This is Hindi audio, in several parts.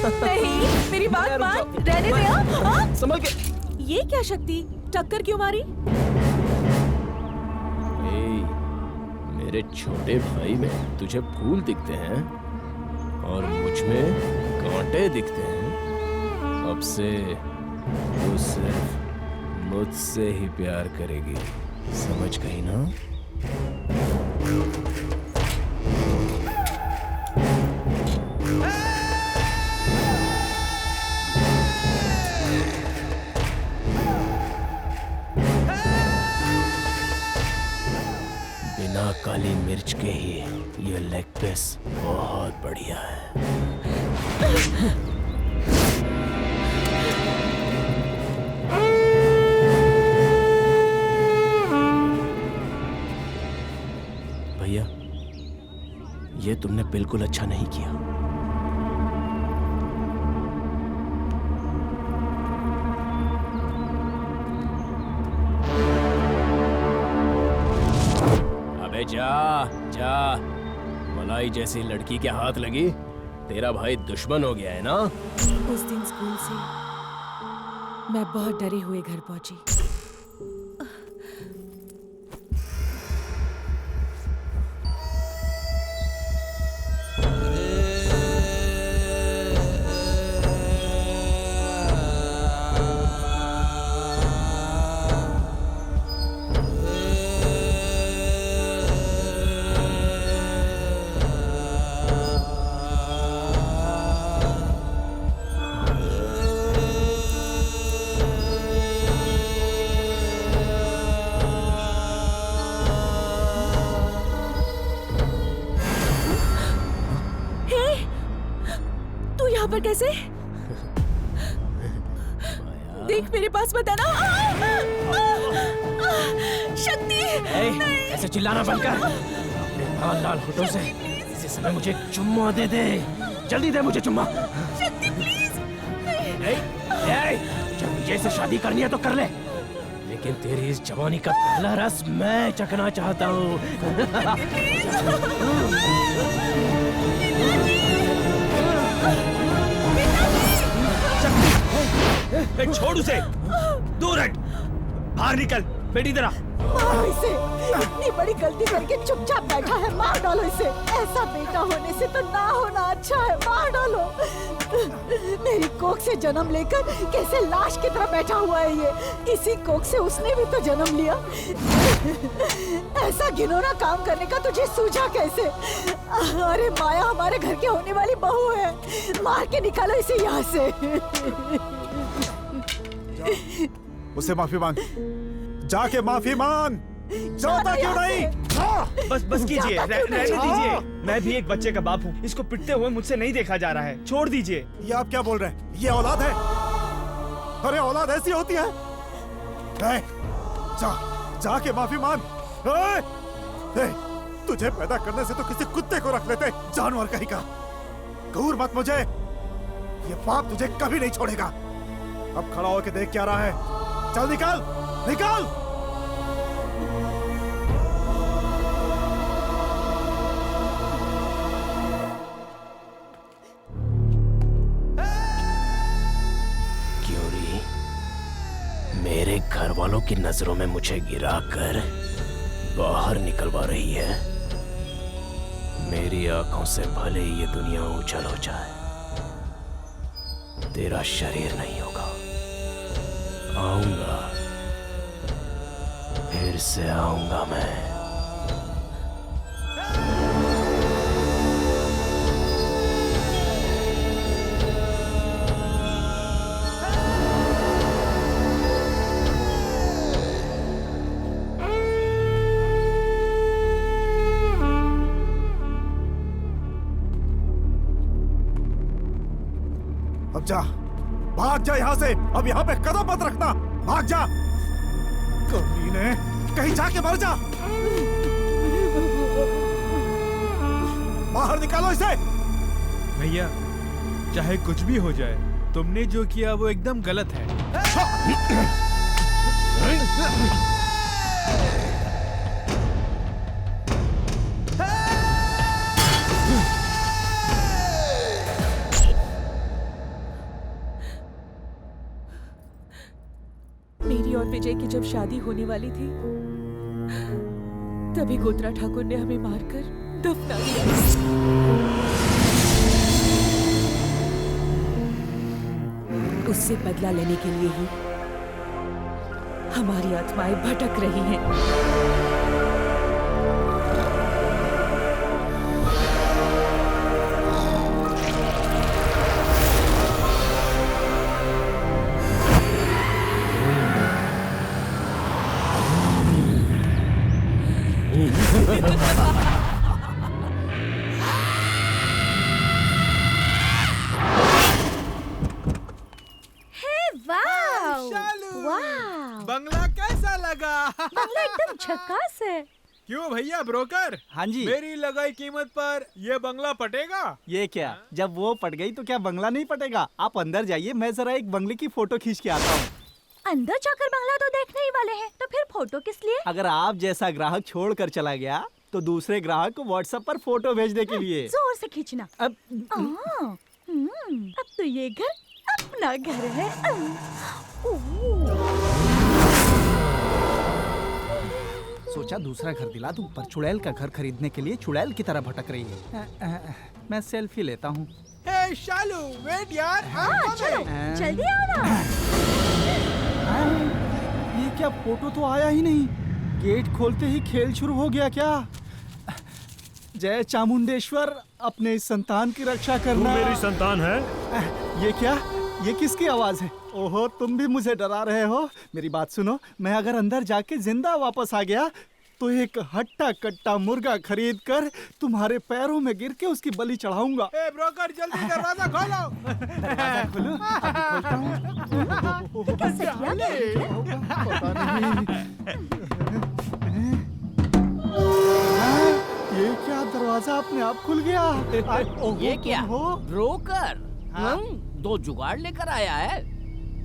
नहीं, मेरी बात मान, रहने दे। हाँ? संभल के। ये क्या शक्ति, टक्कर क्यों मारी? मेरे छोटे भाई में तुझे फूल दिखते हैं और मुझ में कांटे दिखते हैं। अब से तू सिर्फ मुझसे ही प्यार करेगी, समझ गई ना? बिना काली मिर्च के ही ये लेग पीस बहुत बढ़िया है। भैया, ये तुमने बिल्कुल अच्छा नहीं किया। अबे जा जा, मलाई जैसी लड़की के हाथ लगी, तेरा भाई दुश्मन हो गया है ना? उस दिन स्कूल से मैं बहुत डरे हुए घर पहुंची। पर कैसे? देख मेरे पास मत आना। शक्ति! ऐसे चिल्लाना बंद कर। अपने लाल लाल होठों से इसी समय मुझे एक चुम्मा दे दे। जल्दी दे मुझे चुम्मा। शक्ति प्लीज। जब विजय से शादी करनी है तो कर ले, लेकिन तेरी इस जवानी का पहला रस मैं चखना चाहता हूँ। छोड़ उसे, दूर हट, बाहर निकल, बेटी तरह। मारो इसे, इतनी बड़ी गलती करके चुपचाप बैठा है, मार डालो इसे। ऐसा बेटा होने से तो ना होना अच्छा है, मार डालो। मेरी कोख से जन्म लेकर कैसे लाश की तरह बैठा हुआ है ये। इसी कोख से उसने भी तो जन्म लिया। ऐसा घिनौना काम करने का तुझे सूझा कैसे? अरे माया हमारे घर के होने वाली बहू है, मार के निकालो इसे यहाँ से। उससे माफी मांग, जाके माफी मांग। जाता क्यों नहीं? बस कीजिए, रहने दीजिए। मैं भी एक बच्चे का बाप हूँ, इसको पिटते हुए मुझसे नहीं देखा जा रहा है, छोड़ दीजिए। ये आप क्या बोल रहे हैं? ये औलाद है? अरे औलाद ऐसी होती है? जाके माफी मांग। तुझे पैदा करने से तो किसी कुत्ते को रख लेते, जानवर कहीं का। घूर मत मुझे, ये पाप तुझे कभी नहीं छोड़ेगा। अब खड़ा होके देख क्या रहा है? चल निकल, निकल। क्योरी मेरे घर वालों की नजरों में मुझे गिराकर बाहर निकलवा रही है। मेरी आंखों से भले ही ये दुनिया उजल हो जाए, तेरा शरीर नहीं होगा। आऊंगा, फिर से आऊंगा मैं। अब जा, भाग जा यहाँ से। अब यहाँ पे कदम मत रखना, भाग जा। कमीने, कहीं जाके मर जा। बाहर निकालो इसे। भैया, चाहे कुछ भी हो जाए, तुमने जो किया वो एकदम गलत है। विजय की जब शादी होने वाली थी तभी गोत्रा ठाकुर ने हमें मारकर दफना दिया। उससे बदला लेने के लिए ही हमारी आत्माएं भटक रही हैं। बंगला कैसा लगा? बंगला एकदम झकास है। क्यों भैया ब्रोकर? हाँ जी। मेरी लगाई कीमत पर ये बंगला पटेगा? ये क्या, जब वो पट गई तो क्या बंगला नहीं पटेगा? आप अंदर जाइए, मैं जरा एक बंगले की फोटो खींच के आता हूँ। अंदर जाकर बंगला तो देखने ही वाले हैं, तो फिर फोटो किस लिए? अगर आप जैसा ग्राहक छोड़ कर चला गया तो दूसरे ग्राहक को व्हाट्सएप पर फोटो भेजने के लिए। जोर से खींचना। अब अब तो ये घर अपना घर है। सोचा दूसरा घर दिला दूं, पर चुड़ैल का घर खरीदने के लिए चुड़ैल की तरह भटक रही है। मैं सेल्फी लेता हूँ। हे शालू, वेट यार। चलो जल्दी आओ ना। ये क्या, फोटो तो आया ही नहीं। गेट खोलते ही खेल शुरू हो गया क्या? जय चामुंडेश्वर, अपने इस संतान की रक्षा करना। मेरी संतान है। ये क्या, ये किसकी आवाज है? ओहो, तुम भी मुझे डरा रहे हो। मेरी बात सुनो, मैं अगर अंदर जाके जिंदा वापस आ गया तो एक हट्टा कट्टा मुर्गा खरीद कर तुम्हारे पैरों में गिर के उसकी बलि चढ़ाऊंगा। ए ब्रोकर, जल्दी दरवाजा खोलो। दरवाजा खोलो, अभी खोलता हूँ। पता नहीं। ये क्या, दरवाजा अपने आप खुल गया? ये क्या हो ब्रोकर? हाँ? दो जुगाड़ लेकर आया है।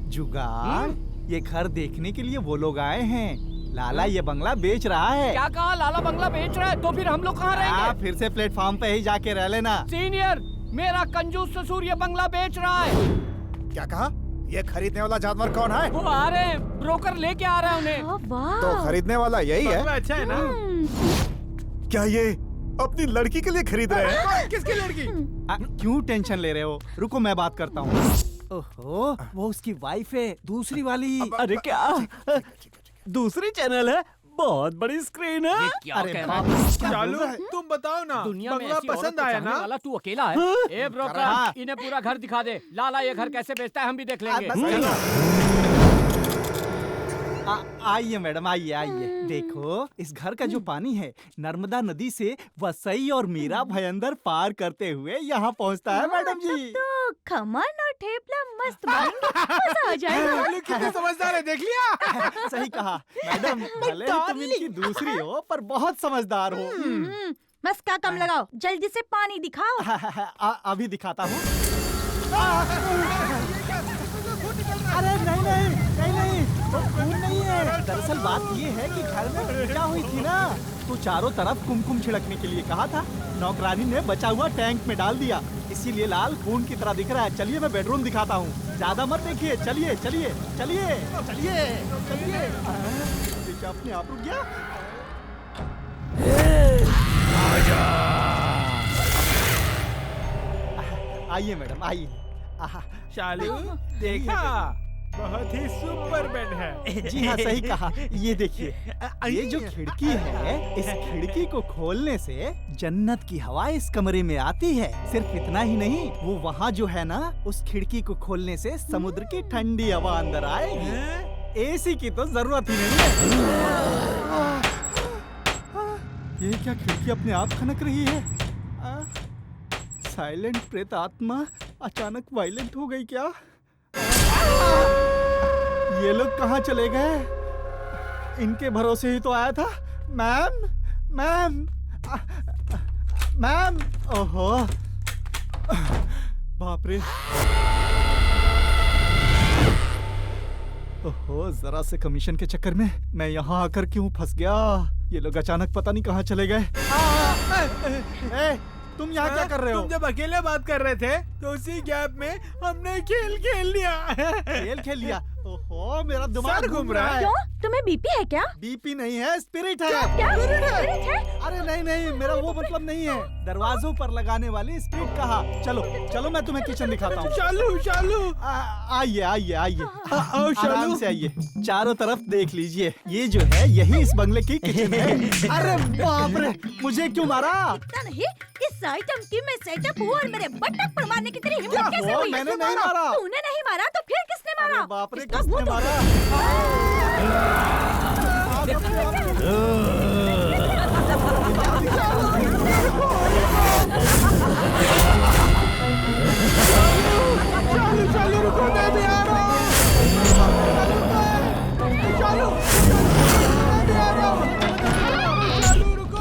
जुगाड़? ये घर देखने के लिए वो लोग आए हैं। लाला ये बंगला बेच रहा है। क्या कहा? लाला बंगला बेच रहा है? तो फिर हम लोग कहाँ रहेंगे? फिर से प्लेटफॉर्म पे ही जाके रह लेना। सीनियर, मेरा कंजूस ससुर ये बंगला बेच रहा है। क्या कहा? ये खरीदने वाला जानवर कौन है? वो आ रहे हैं, ब्रोकर लेके आ रहा है उन्हें। वाह। तो खरीदने वाला यही है। अच्छा है ना? क्या ये अपनी लड़की के लिए खरीद रहे हैं? किसकी लड़की? क्यों टेंशन ले रहे हो? रुको, मैं बात करता हूँ। ओहो, वो उसकी वाइफ है, दूसरी वाली। अरे क्या, दूसरी चैनल है? बहुत बड़ी स्क्रीन है। ये क्या अरे कह रहा बाप है? रे, क्या चालू, बोल रहा है? तुम बताओ ना, दुनिया में बंगला ऐसी औरत पसंद को आया चाहने ना? वाला तू अकेला है। ए ब्रोकर, इन्हें पूरा घर दिखा दे। लाला ये घर कैसे बेचता है हम भी देख लेंगे। आइए मैडम, आइए आइए। देखो, इस घर का जो पानी है नर्मदा नदी से वसई और मीरा भयंदर पार करते हुए यहाँ पहुँचता है मैडम जी। तो खमन और ठेपला मस्त बनेंगे, मजा आ जाएगा। कितने समझदार है, देख लिया? सही कहा मैडम, भले ही तुम इनकी दूसरी हो पर बहुत समझदार हो। बस का कम लगाओ, जल्दी से पानी दिखाओ। अभी दिखाता हूँ। अरे नहीं नहीं नहीं नहीं, वो खून नहीं है। दरअसल बात ये है कि घर में पूजा हुई थी ना, तो चारों तरफ कुमकुम छिड़कने के लिए कहा था। नौकरानी ने बचा हुआ टैंक में डाल दिया, इसीलिए लाल खून की तरह दिख रहा है। चलिए मैं बेडरूम दिखाता हूँ, ज्यादा मत देखिए। चलिए चलिए चलिए चलिए चलिए। देखिए अपने आप रुक गया। आइए मैडम, आइए। शालू, देखा? बहुत ही सुपर बेड है। जी हाँ, सही कहा। ये देखिए, ये जो खिड़की है, इस खिड़की को खोलने से जन्नत की हवा इस कमरे में आती है। सिर्फ इतना ही नहीं, वो वहाँ जो है ना, उस खिड़की को खोलने से समुद्र की ठंडी हवा अंदर आएगी। एसी की तो जरूरत ही नहीं है। ये क्या, खिड़की अपने आप खनक रही है? साइलेंट प्रेत आत्मा अचानक वायलेंट हो गई क्या? ये लोग कहाँ चले गए? इनके भरोसे ही तो आया था। Ma'am, ma'am, ma'am. ओहो, बाप रे। ओहो, जरा से कमीशन के चक्कर में मैं यहाँ आकर क्यों फंस गया? ये लोग अचानक पता नहीं कहाँ चले गए। तुम यहाँ क्या कर रहे हो? तुम जब अकेले बात कर रहे थे तो उसी गैप में हमने खेल खेल लिया। खेल खेल लिया? ओहो, मेरा दिमाग घूम रहा है। क्यों? तुम्हें बीपी है क्या? बीपी नहीं है, स्पिरिट है। क्या? स्पिरिट है। स्पिरिट है? अरे नहीं नहीं, मेरा वो मतलब नहीं है। दरवाजों पर लगाने वाली स्पिरिट कहा। चलो चलो, मैं तुम्हें किचन दिखाता हूँ। शालू आइए आइए आइए, आराम से आइए। चारों तरफ देख लीजिए, ये जो है यही इस बंगले की किचन है। अरे बाप रे, मुझे क्यों मारा? पता नहीं इस आइटम की मैं सेटअप हूँ और मेरे बटन पर मारने की तेरी हिम्मत कैसे हुई? मैंने नहीं मारा। तूने नहीं मारा तो फिर किसने मारा? अरे बाप रे, इसका किसने मुंह तोड़। मारा? शालू रुको, मैं भी आ रहा हूँ। शालू मैं भी आ रहा हूँ। शालू रुको।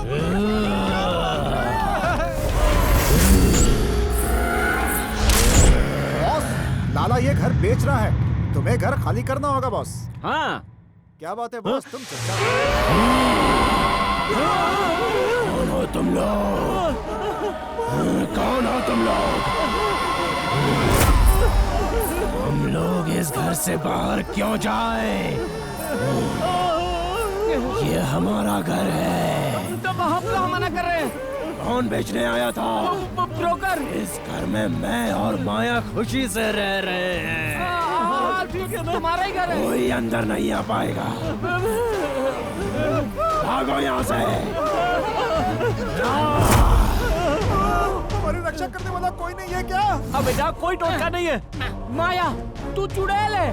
बॉस, लाला ये घर बेच रहा है, तुम्हें घर खाली करना होगा बॉस। हाँ, क्या बात है बॉस, तुम कौन हो तुम लोग? कौन हो तुम लोग? हम लोग इस घर से बाहर क्यों जाए? ये हमारा घर है। तो हम कहाँ मना कर रहे हैं? कौन बेचने आया था? ब्रोकर। इस घर में मैं और माया खुशी से रह रहे हैं। ठीक है, तुम्हारा ही घर है। कोई अंदर नहीं आ पाएगा। भागो यहाँ से। हमारी रक्षा करने वाला कोई नहीं है क्या? अब बेटा कोई टोटका नहीं है। माया, तू चुड़ैल है।